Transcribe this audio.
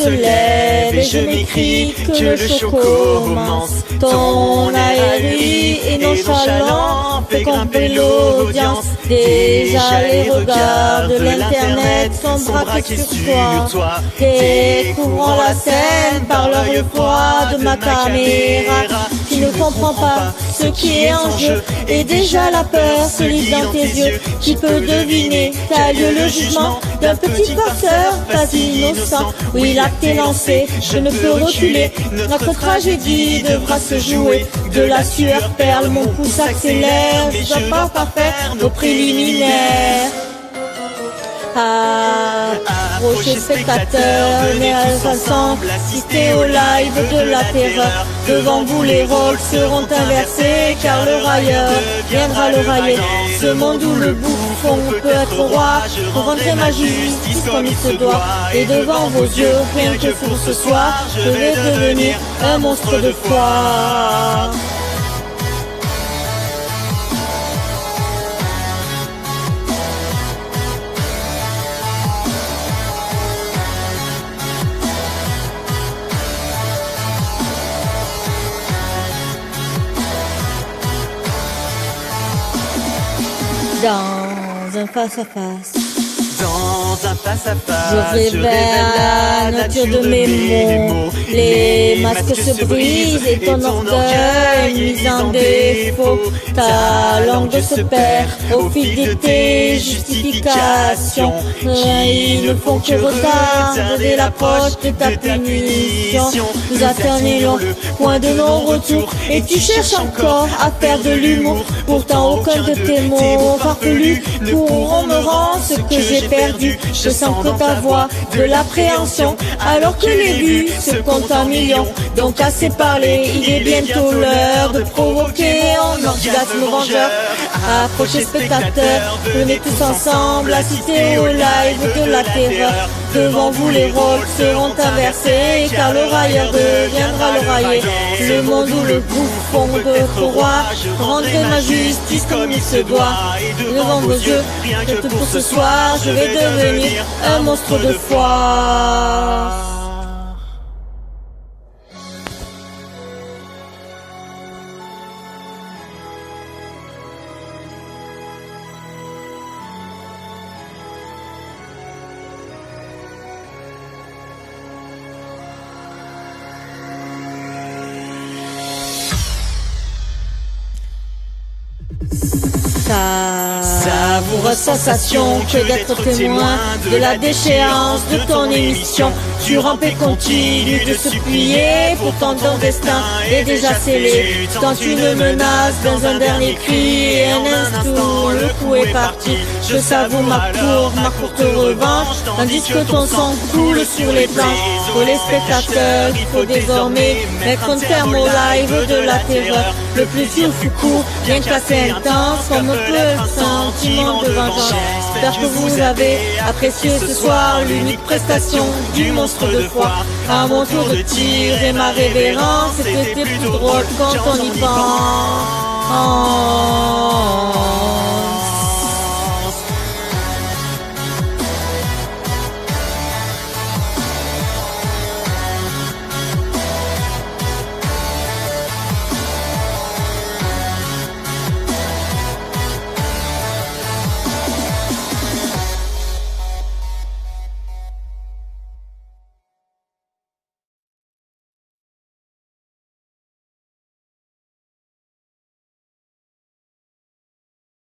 se lève et je m'écris que le show commence. Ton aérie et nonchalant fait camper l'audience. Déjà les regards de l'internet sont braqués sur toi. Découvrant la scène par l'œil froid de ma caméra, qui ne comprend pas ce qui est en jeu. Et déjà la peur se lit dans tes yeux. Qui peut deviner qu'a lieu le jugement d'un petit boxeur pas innocent? Oui, l'acte est lancé, je ne peux reculer. Notre tragédie devra se jouer. De la sueur perle, mon pouce accélère. Je dois pas faire nos préliminaires. Approchez spectateurs, nés ensemble, assistez au live de la terreur. Devant vous les rôles seront inversés, car le railleur viendra le railler. Ce monde où le bouffon peut être roi, je rendrai ma justice comme il se doit. Et devant vos yeux, rien que pour ce soir, je vais devenir un monstre de foi. Dans un face-à-face, dans un face-à-face, je révèle la nature de mes mots. Les masques se brisent et ton orgueil mis en défaut. Ta langue se perd au fil de tes justifications. Ils ne font que retarder l'approche de ta punition. Nous atteignons le point de non-retour et tu cherches encore à faire de l'humour. Pourtant aucun de tes mots farfelus pourront me rendre ce que j'ai perdu. Je sens que ta voix de l'appréhension, alors que les vues se comptent en millions. Donc assez parlé, il est bientôt l'heure de provoquer un orgasme vengeur. Approchez spectateurs, venez tous ensemble assister au live de la terreur. Devant vous les rôles seront inversés, car le railleur deviendra le raillé. Le monde où le bouffon peut être roi, je rendrai ma justice comme il se doit. Devant vos yeux, rien que pour ce soir, je vais devenir un monstre de foi. Savoureuse sensation que d'être témoin de la déchéance de ton émission. Tu rampes et continues de se plier, pourtant ton destin est déjà scellé. Quand tu me menaces dans un dernier cri et un instant, le coup est parti. Je savoure ma courte revanche, tandis que ton sang coule sur les planches. Pour les spectateurs, il faut désormais mettre un terme au live de la terreur. Le plaisir fut court, bien qu'assez intense, comme peu sentiment de vengeance. J'espère que vous avez apprécié ce soir l'unique prestation du monstre de foi. À mon tour de tirer ma révérence, c'était plus drôle quand on y pense.